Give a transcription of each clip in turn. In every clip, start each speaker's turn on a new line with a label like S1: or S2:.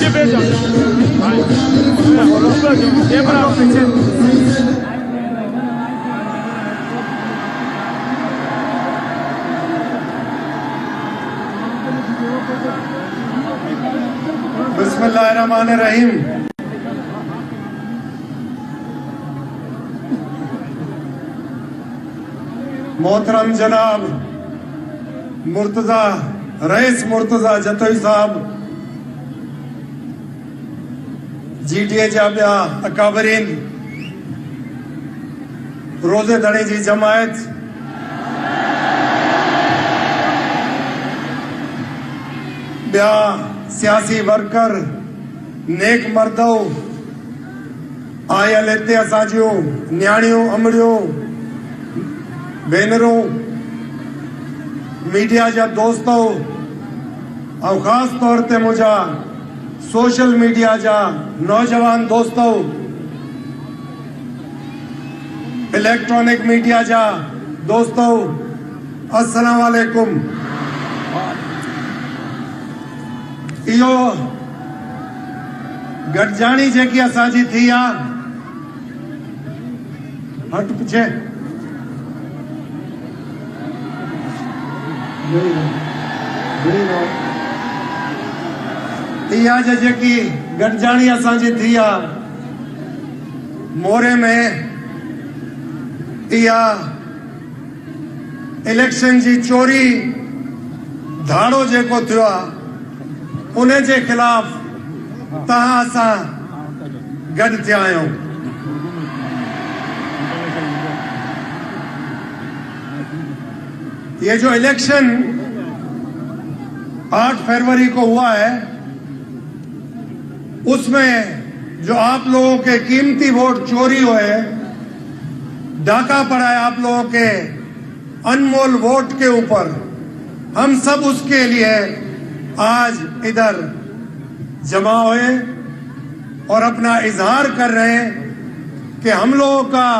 S1: पीछे बैठ जाओ कैमरा पीछे
S2: बिस्मिल्लाहिर्रहमानिर्रहीम। मोहतरम जनाब मुर्तजा रईस मुर्तजा जतोई साहब, GTA जा ॿिया अकाबरीन, रोज़ेदड़े जी जमायत, ॿिया सियासी वर्कर, नेक मर्दो, आयल हिते असां जूं न्याणियूं अमड़ियूं भेनरूं, मीडिया जा दोस्तों, और खास तौर ते मुझा सोशल मीडिया जा नौजवान दोस्तों, इलेक्ट्रॉनिक मीडिया जा दोस्तों, अस्सलाम वालेकुम। इहो गॾिजाणी जेकी असांजी थी आहे, हट पीछे इहा जेकी गॾिजाणी असांजी थी आहे मोरे में, इहा इलेक्शन जी चोरी धाड़ो जेको थियो आहे उन जे खिलाफ तव्हां असां गॾु थिया आहियूं। ये जो इलेक्शन 8 फरवरी को हुआ है, उसमें जो आप लोगों के कीमती वोट चोरी हुए, डाका पड़ा है आप लोगों के अनमोल वोट के ऊपर, हम सब उसके लिए आज इधर जमा हुए और अपना इजहार कर रहे हैं कि हम लोगों का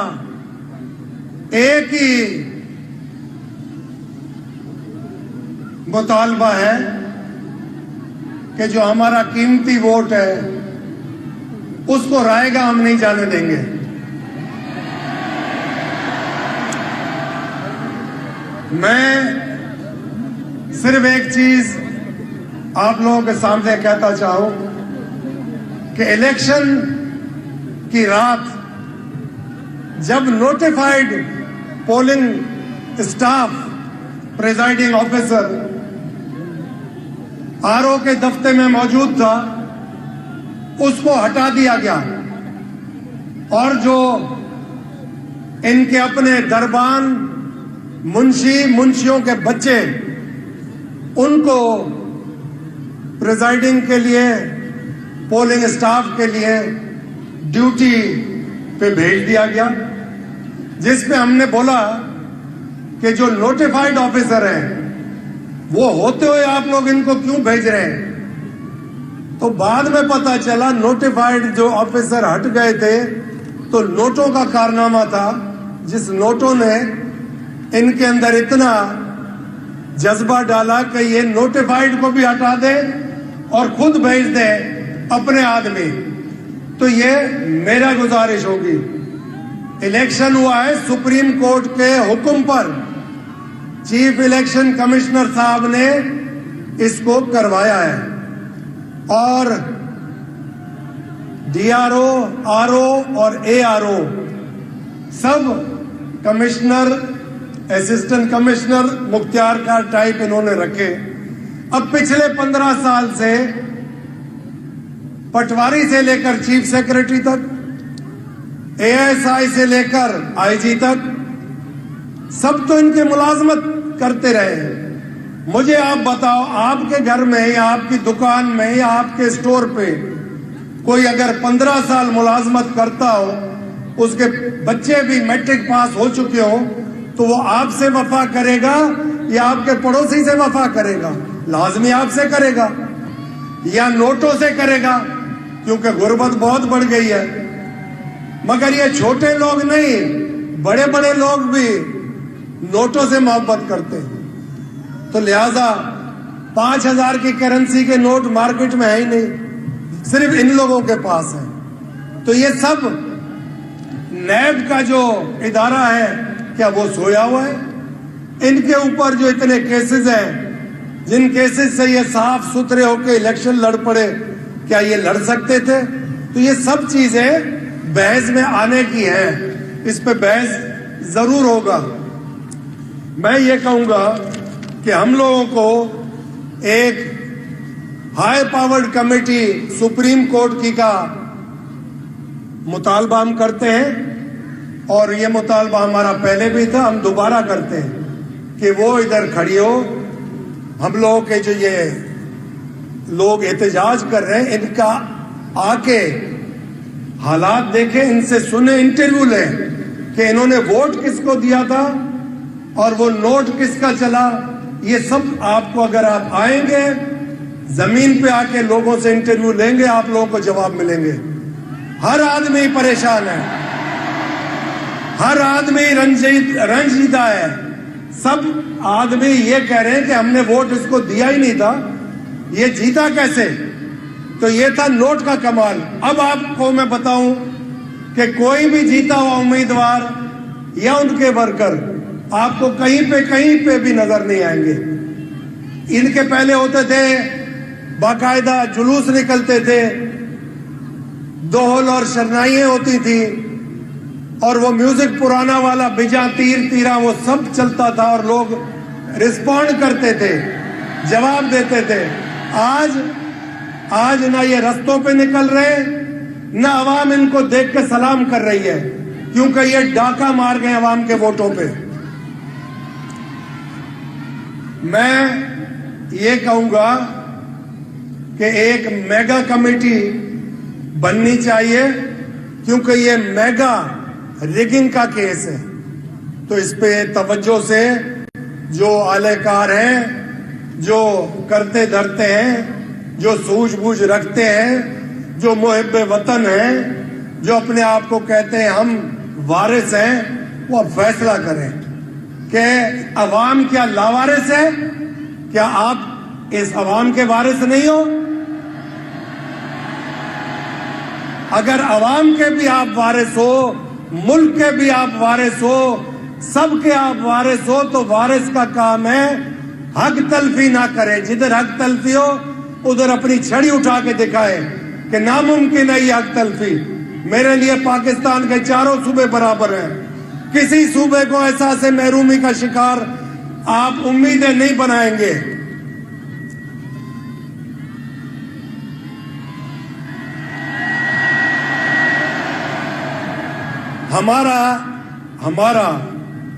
S2: एक ही मुतालबा है कि जो हमारा कीमती वोट है उसको रायगा हम नहीं जाने देंगे। मैं सिर्फ एक चीज आप लोगों के सामने कहता चाहूं कि इलेक्शन की रात जब notified polling staff, presiding officer RO के दफ्तर में मौजूद था, उसको हटा दिया गया और जो इनके अपने दरबान मुंशियों के बच्चे, उनको प्रिजाइडिंग के लिए, पोलिंग स्टाफ के लिए ड्यूटी पे भेज दिया गया, जिसमें हमने बोला कि जो नोटिफाइड ऑफिसर हैं वो होते हुए आप लोग इनको क्यों भेज रहे हैं। तो बाद में पता चला नोटिफाइड जो ऑफिसर हट गए थे तो नोटों का कारनामा था, जिस नोटों ने इनके अंदर इतना जज्बा डाला कि ये नोटिफाइड को भी हटा दे और खुद भेज दे अपने आदमी। तो ये मेरा गुजारिश होगी, इलेक्शन हुआ है सुप्रीम कोर्ट के हुक्म पर, चीफ इलेक्शन कमिश्नर साहब ने इसको करवाया है और DRO, RO और ARO सब कमिश्नर, असिस्टेंट कमिश्नर मुख्तियार का टाइप इन्होंने रखे। अब पिछले 15 साल से पटवारी से लेकर चीफ सेक्रेटरी तक, ASI से लेकर IG तक, सब तो इनके मुलाजमत करते रहे हैं। मुझे आप बताओ, आपके घर में या आपकी दुकान में या आपके स्टोर पे कोई अगर 15 साल मुलाजमत करता हो, उसके बच्चे भी मैट्रिक पास हो चुके हो, तो वो आपसे वफा करेगा या आपके पड़ोसी से वफा करेगा? लाजमी आपसे करेगा या नोटों से करेगा, क्योंकि गुर्बत बहुत बढ़ गई है। मगर ये छोटे लोग नहीं, बड़े बड़े लोग भी नोटों से मोहब्बत करते हैं। तो लिहाजा 5000 की करेंसी के नोट मार्केट में है ही नहीं, सिर्फ इन लोगों के पास है। तो ये सब नैब का जो इदारा है, क्या वो सोया हुआ है? इनके ऊपर जो इतने केसेस हैं, जिन केसेस से ये साफ सुथरे होकर इलेक्शन लड़ पड़े, क्या ये लड़ सकते थे? तो ये सब चीजें बहस में आने की है, इस पे बहस जरूर होगा। मैं ये कहूंगा कि हम लोगों को एक high powered committee supreme court की का मुतालबा हम करते हैं, और ये मुतालबा हमारा पहले भी था, हम दोबारा करते हैं कि वो इधर खड़ी हो। हम लोगों के जो ये लोग एहतजाज कर रहे हैं, इनका आके हालात देखें, इनसे सुने, इंटरव्यू लें कि इन्होंने वोट किसको दिया था और वो नोट किसका चला। ये सब आपको, अगर आप आएंगे जमीन पे आके लोगों से इंटरव्यू लेंगे, आप लोगों को जवाब मिलेंगे। हर आदमी परेशान है, हर आदमी रंजीदा है। सब आदमी ये कह रहे हैं कि हमने वोट इसको दिया ही नहीं था, ये जीता कैसे? तो ये था नोट का कमाल। अब आपको मैं बताऊं कि कोई भी जीता हुआ उम्मीदवार या उनके वर्कर आपको कहीं पे भी नजर नहीं आएंगे। इनके पहले होते थे बाकायदा जुलूस निकलते थे, दोहल और शरनाइयां होती थी, और वो म्यूजिक पुराना वाला बिजा तीर तीरा वो सब चलता था, और लोग रिस्पॉन्ड करते थे, जवाब देते थे। आज ना ये रस्तों पे निकल रहे, ना अवाम इनको देख के सलाम कर रही है, क्योंकि ये डाका मार गए अवाम के वोटों पे। मैं ये कहूंगा कि एक मेगा कमेटी बननी चाहिए, क्योंकि ये मेगा रिगिंग का केस है। तो इस पे तवज्जो से जो आलेकार हैं, जो करते धरते हैं, जो सूझबूझ रखते हैं, जो मुहिब्बे वतन हैं, जो अपने आप को कहते हैं हम वारिस हैं, वो अब फैसला करें कि अवाम क्या लावारिस है? क्या आप इस अवाम के वारिस नहीं हो? अगर अवाम के भी आप वारिस हो, मुल्क के भी आप वारिस हो, सबके आप वारिस हो, तो वारिस का काम है हक तलफी ना करें। जिधर हक तलफी हो उधर अपनी छड़ी उठा के दिखाए कि नामुमकिन है ये हक तलफी। मेरे लिए पाकिस्तान के चारों सूबे बराबर हैं, किसी सूबे को एहसास महरूमी का शिकार आप उम्मीदें नहीं बनाएंगे। हमारा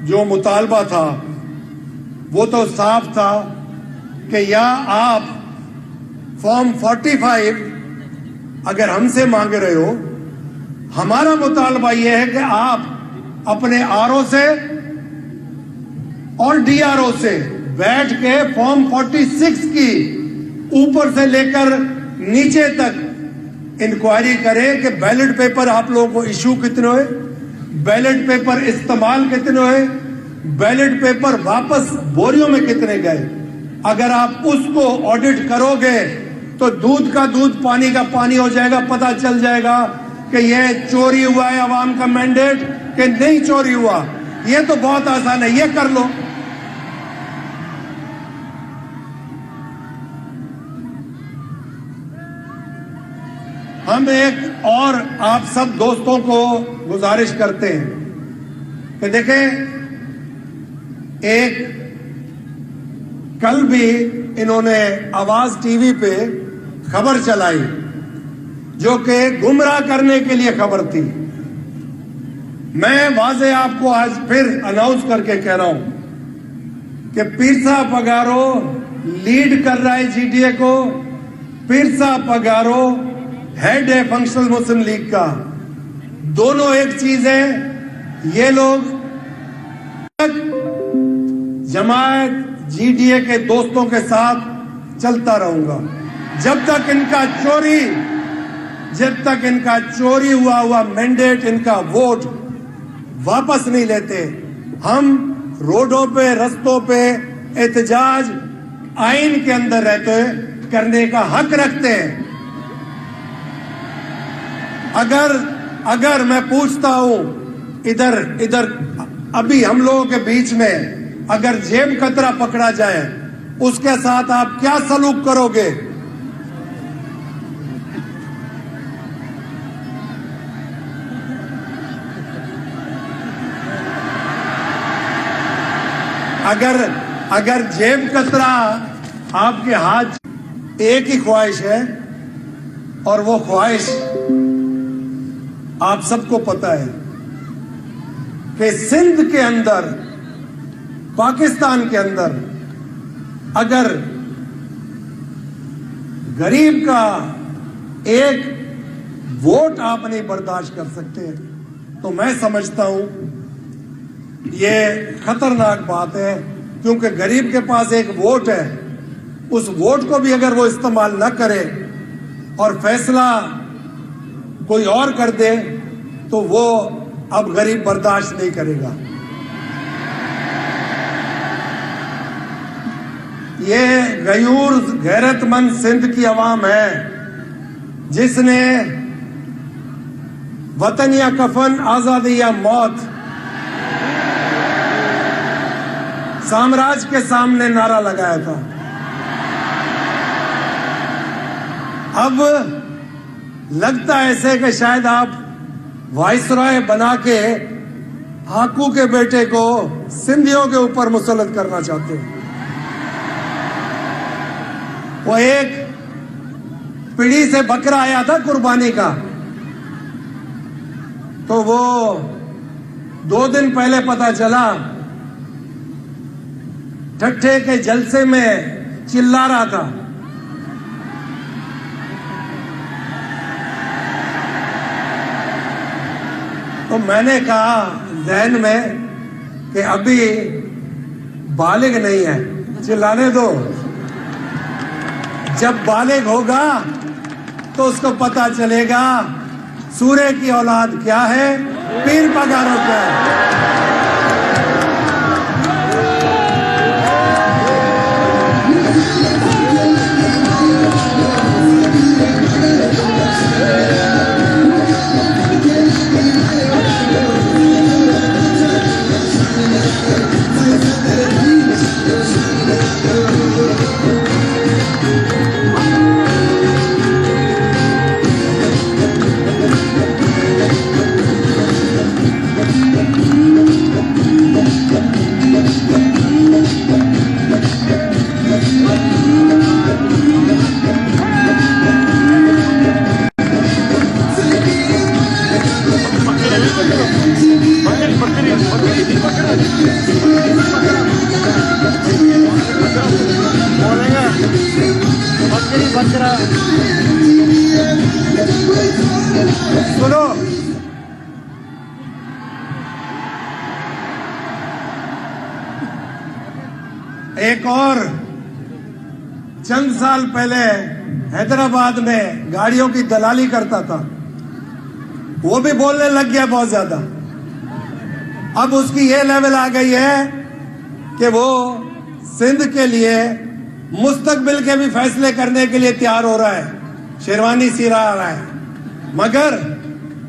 S2: जो मुतालबा था वो तो साफ था कि या आप फॉर्म 45 अगर हमसे मांग रहे हो, हमारा मुतालबा यह है कि आप अपने आरओ से और डीआरओ से बैठ के फॉर्म 46 की ऊपर से लेकर नीचे तक इंक्वायरी करें कि बैलेट पेपर आप लोगों को इशू कितने हुए, बैलेट पेपर इस्तेमाल कितने हुए, बैलेट पेपर वापस बोरियों में कितने गए। अगर आप उसको ऑडिट करोगे तो दूध का दूध, पानी का पानी हो जाएगा। पता चल जाएगा कि यह चोरी हुआ है अवाम का मैंडेट कि नहीं चोरी हुआ। यह तो बहुत आसान है, यह कर लो। हम एक और आप सब दोस्तों को गुजारिश करते हैं कि देखें, एक कल भी इन्होंने आवाज टीवी पे खबर चलाई जो कि गुमराह करने के लिए खबर थी। मैं वाजे आपको आज फिर अनाउंस करके कह रहा हूं कि पीरसा पगारो लीड कर रहा है जीडीए को। पीरसा पगारो हेड है फंक्शनल मुस्लिम लीग का। दोनों एक चीज है, ये लोग जमात जीडीए के दोस्तों के साथ चलता रहूंगा जब तक इनका चोरी हुआ मैंडेट, इनका वोट वापस नहीं लेते। हम रोडों पे, रस्तों पे एहतजाज आइन के अंदर रहते करने का हक रखते हैं। अगर मैं पूछता हूं इधर अभी हम लोगों के बीच में अगर जेब कतरा पकड़ा जाए, उसके साथ आप क्या सलूक करोगे? अगर जेब कतरा आपके हाथ, एक ही ख्वाहिश है और वो ख्वाहिश आप सबको पता है कि सिंध के अंदर, पाकिस्तान के अंदर अगर गरीब का एक वोट आप नहीं बर्दाश्त कर सकते, तो मैं समझता हूं ये खतरनाक बात है, क्योंकि गरीब के पास एक वोट है, उस वोट को भी अगर वो इस्तेमाल न करे और फैसला कोई और कर दे, तो वो अब गरीब बर्दाश्त नहीं करेगा। ये गयूर गैरतमंद सिंध की आवाम है जिसने वतन या कफन, आजादी या मौत साम्राज्य के सामने नारा लगाया था। अब लगता है ऐसे कि शायद आप वाइसरॉय बना के हाकू के बेटे को सिंधियों के ऊपर मुसल्लत करना चाहते हैं। वो एक पीढ़ी से बकरा आया था कुर्बानी का, तो वो 2 दिन पहले पता चला, ठट्ठे के जलसे में चिल्ला रहा था। तो मैंने कहा जहन में कि अभी बालिग नहीं है, चिल्लाने दो, जब बालिग होगा तो उसको पता चलेगा सूर्य की औलाद क्या है, पीर पगारो क्या है। सुनो, एक और चंद साल पहले हैदराबाद में गाड़ियों की दलाली करता था, वो भी बोलने लग गया बहुत ज्यादा। अब उसकी ये लेवल आ गई है कि वो सिंध के लिए मुस्तकबिल के भी फैसले करने के लिए तैयार हो रहा है, शेरवानी सिरा आ रहा है। मगर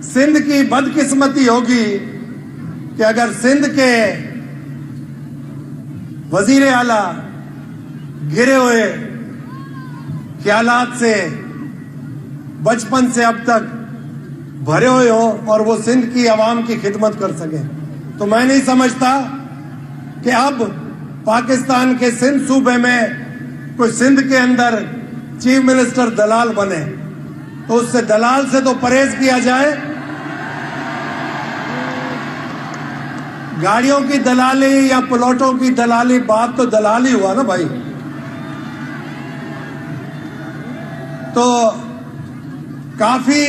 S2: सिंध की बदकिस्मती होगी कि अगर सिंध के वजीर आला गिरे हुए ख्यालात से बचपन से अब तक भरे हुए हो और वो सिंध की आवाम की खिदमत कर सके, तो मैं नहीं समझता कि अब पाकिस्तान के सिंध सूबे में कोई सिंध के अंदर चीफ मिनिस्टर दलाल बने। तो उससे दलाल से तो परहेज किया जाए। गाड़ियों की दलाली या प्लॉटों की दलाली, बात तो दलाली हुआ ना भाई। तो काफी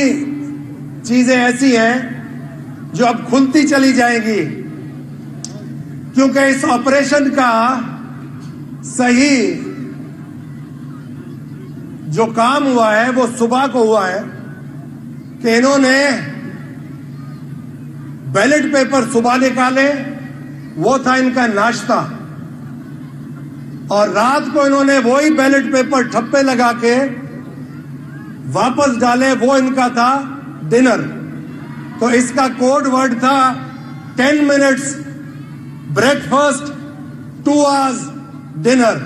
S2: चीजें ऐसी हैं जो अब खुलती चली जाएगी, क्योंकि इस ऑपरेशन का सही जो काम हुआ है वो सुबह को हुआ है कि इन्होंने बैलेट पेपर सुबह निकाले, वो था इनका नाश्ता, और रात को इन्होंने वही बैलेट पेपर ठप्पे लगा के वापस डाले, वो इनका था डिनर। तो इसका कोड वर्ड था 10 मिनट्स ब्रेकफास्ट, 2 आवर्स डिनर।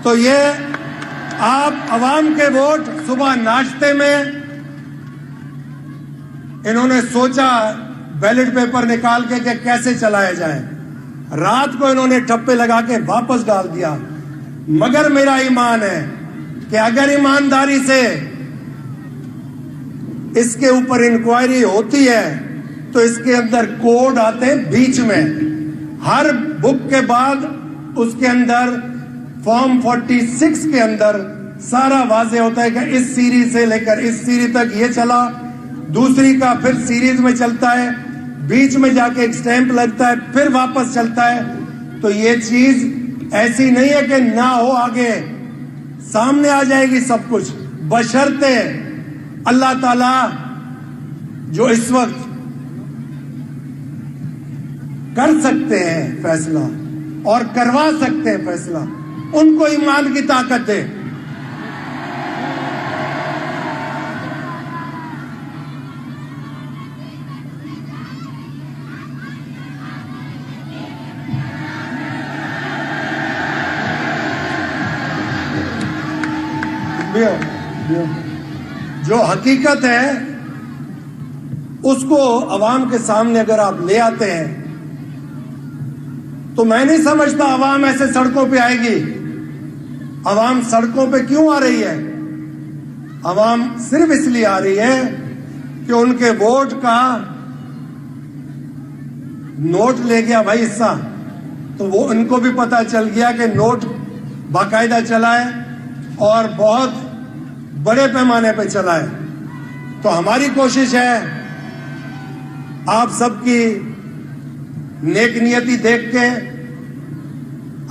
S2: तो ये आप अवाम के वोट सुबह नाश्ते में इन्होंने सोचा बैलेट पेपर निकाल के कि कैसे चलाया जाए, रात को इन्होंने ठप्पे लगा के वापस डाल दिया। मगर मेरा ईमान है कि अगर ईमानदारी से इसके ऊपर इंक्वायरी होती है तो इसके अंदर कोड आते हैं बीच में, हर बुक के बाद उसके अंदर फॉर्म 46 के अंदर सारा वाजे होता है कि इस सीरीज से लेकर इस सीरीज तक ये चला, दूसरी का फिर सीरीज में चलता है, बीच में जाके एक स्टैंप लगता है, फिर वापस चलता है। तो ये चीज ऐसी नहीं है कि ना हो, आगे सामने आ जाएगी सब कुछ, बशर्ते अल्लाह ताला जो इस वक्त कर सकते हैं फैसला और करवा सकते हैं फैसला, उनको ईमान की ताकत है। जो हकीकत है उसको अवाम के सामने अगर आप ले आते हैं तो मैं नहीं समझता अवाम ऐसे सड़कों पे आएगी। अवाम सड़कों पे क्यों आ रही है? अवाम सिर्फ इसलिए आ रही है कि उनके वोट का नोट ले गया भाई हिस्सा, तो वो उनको भी पता चल गया कि नोट बाकायदा चला है और बहुत बड़े पैमाने पे चला है। तो हमारी कोशिश है आप सबकी नेक नियति देख के,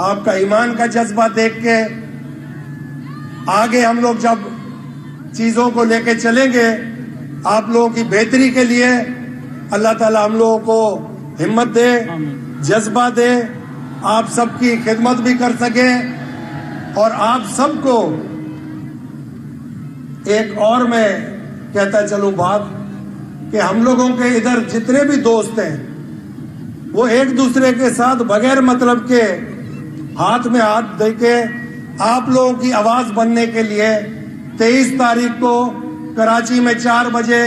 S2: आपका ईमान का जज्बा देख के, आगे हम लोग जब चीजों को लेके चलेंगे आप लोगों की बेहतरी के लिए अल्लाह ताला हम लोगों को हिम्मत दे, जज्बा दे, आप सबकी खिदमत भी कर सके। और आप सबको एक और मैं कहता चलूं बात कि हम लोगों के इधर जितने भी दोस्त हैं वो एक दूसरे के साथ बगैर मतलब के हाथ में हाथ देके आप लोगों की आवाज बनने के लिए 23 तारीख को कराची में 4 बजे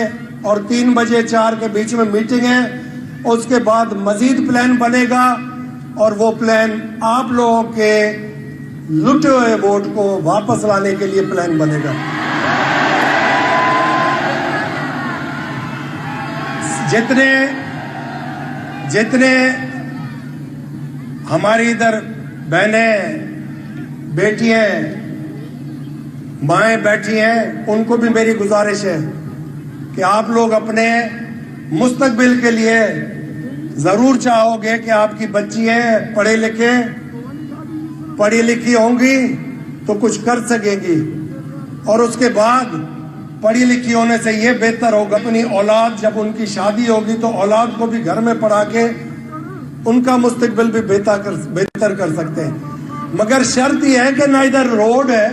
S2: और 3 बजे 4 के बीच में मीटिंग है। उसके बाद मजीद प्लान बनेगा और वो प्लान आप लोगों के लुटे हुए वोट को वापस लाने के लिए प्लान बनेगा। जितने हमारी इधर बहनें, बेटियां, माएं बैठी हैं, उनको भी मेरी गुजारिश है कि आप लोग अपने मुस्तकबिल के लिए जरूर चाहोगे कि आपकी बच्चियां पढ़ी लिखी होंगी तो कुछ कर सकेंगी, और उसके बाद पढ़ी लिखी होने से ये बेहतर होगा अपनी औलाद, जब उनकी शादी होगी तो औलाद को भी घर में पढ़ा के उनका मुस्तकबिल भी बेहतर कर सकते हैं। मगर शर्त यह है कि ना इधर रोड है,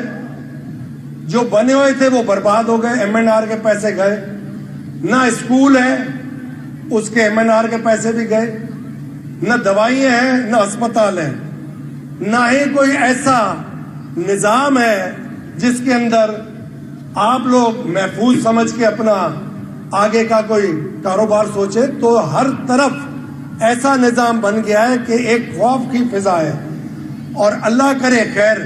S2: जो बने हुए थे वो बर्बाद हो गए, MNR के पैसे गए, ना स्कूल है उसके MNR के पैसे भी गए, ना दवाइयां हैं, ना अस्पताल है, ना ही कोई ऐसा निजाम है जिसके अंदर आप लोग महफूज समझ के अपना आगे का कोई कारोबार सोचे। तो हर तरफ ऐसा निजाम बन गया है कि एक खौफ की फिजा है। और अल्लाह करे खैर,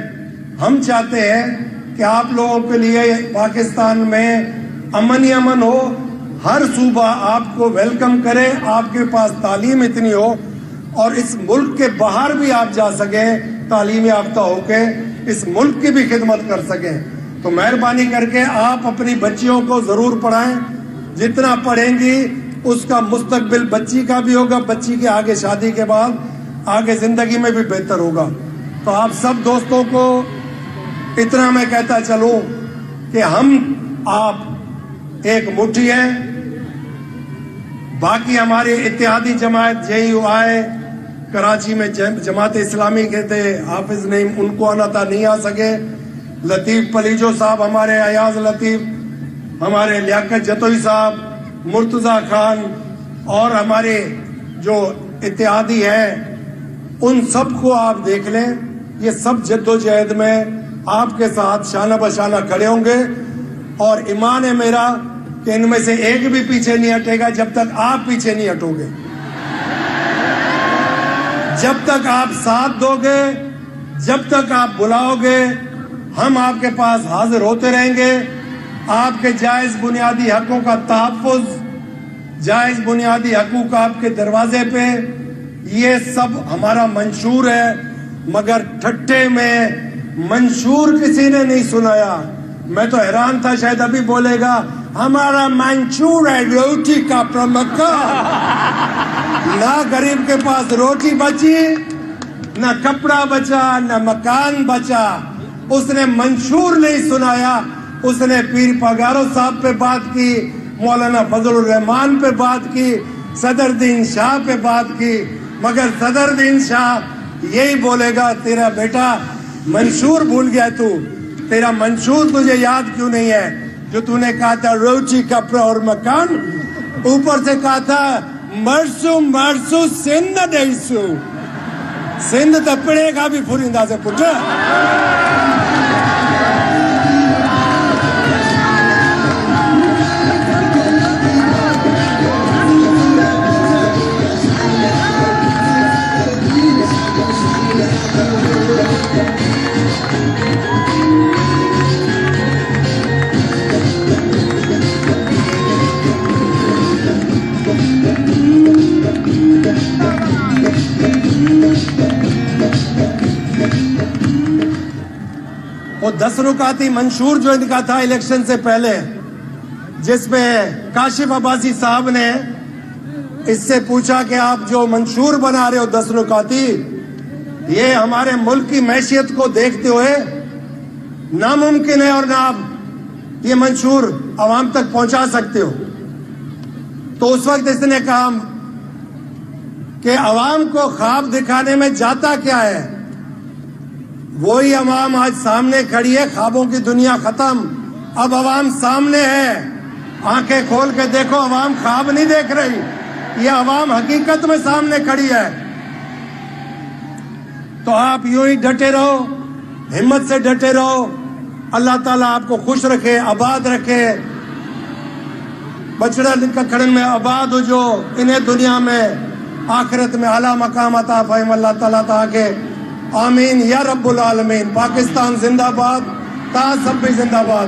S2: हम चाहते हैं कि आप लोगों के लिए पाकिस्तान में अमन ही अमन हो, हर सूबा आपको वेलकम करे, आपके पास तालीम इतनी हो और इस मुल्क के बाहर भी आप जा सके तालीम याफ्ता होके इस मुल्क की भी खिदमत कर सके। तो मेहरबानी करके आप अपनी बच्चियों को जरूर पढ़ाएं, जितना पढ़ेंगी उसका मुस्तकबिल बच्ची का भी होगा, बच्ची के आगे शादी के बाद आगे जिंदगी में भी बेहतर होगा। तो आप सब दोस्तों को इतना मैं कहता चलूं कि हम आप एक मुट्ठी है। बाकी हमारे इत्तेहादी जमात JUI कराची में जमात इस्लामी के थे, हाफिज नईम, उनको आना था, नहीं आ सके। लतीफ पलीजो साहब, हमारे अयाज लतीफ, हमारे लियाकत जतोई साहब, मुर्तजा खान और हमारे जो इत्यादि हैं, उन सबको आप देख लें, ये सब जद्दोजहद में आपके साथ शाना बशाना खड़े होंगे। और ईमान है मेरा कि इनमें से एक भी पीछे नहीं हटेगा जब तक आप पीछे नहीं हटोगे, जब तक आप साथ दोगे, जब तक आप बुलाओगे, हम आपके पास हाजिर होते रहेंगे। आपके जायज बुनियादी हकों का तहफ़्फ़ुज़, जायज बुनियादी हकूक़ आपके दरवाजे पे, ये सब हमारा मंशूर है। मगर ठट्ठे में मंशूर किसी ने नहीं सुनाया। मैं तो हैरान था, शायद अभी बोलेगा हमारा मंशूर है रोटी का प्रमक्का। ना गरीब के पास रोटी बची, ना कपड़ा बचा, ना मकान बचा। उसने मंशूर नहीं सुनाया, उसने पीर पगारो साहब पे बात की, मौलाना फजलुर रहमान पे बात की, सदरुद्दीन शाह पे बात की। मगर सदरुद्दीन शाह यही बोलेगा, तेरा बेटा मंशूर भूल गया तू, तेरा मंशूर तुझे याद क्यों नहीं है? जो तूने कहा था रोटी कपड़ा और मकान, ऊपर से कहा था मरसू मरसू सिंध देसू, सिंध तपड़ेगा भी फुरिंदा से पुटा। वो 10 रुकाती मंशूर जो इनका था इलेक्शन से पहले, जिसमें काशिफ अब्बासी साहब ने इससे पूछा कि आप जो मंशूर बना रहे हो 10 रुकाती, ये हमारे मुल्क की मैशियत को देखते हुए नामुमकिन है और ना आप ये मंशूर आवाम तक पहुंचा सकते हो। तो उस वक्त इसने कहा कि आवाम को ख्वाब दिखाने में जाता क्या है? वही अवाम आज सामने खड़ी है, ख्वाबों की दुनिया खत्म, अब अवाम सामने है। आंखें खोल के देखो, अवाम ख्वाब नहीं देख रही, ये अवाम हकीकत में सामने खड़ी है। तो आप यूं ही डटे रहो, हिम्मत से डटे रहो। अल्लाह ताला आपको खुश रखे, आबाद रखे, बछड़ा कखड़न में आबाद हो, जो इन्हें दुनिया में आखिरत में आला मकाम अता फरमाए अल्लाह ताला ताके। आमीन या रब्बुल आलमीन। पाकिस्तान जिंदाबाद, ताज सब भी जिंदाबाद।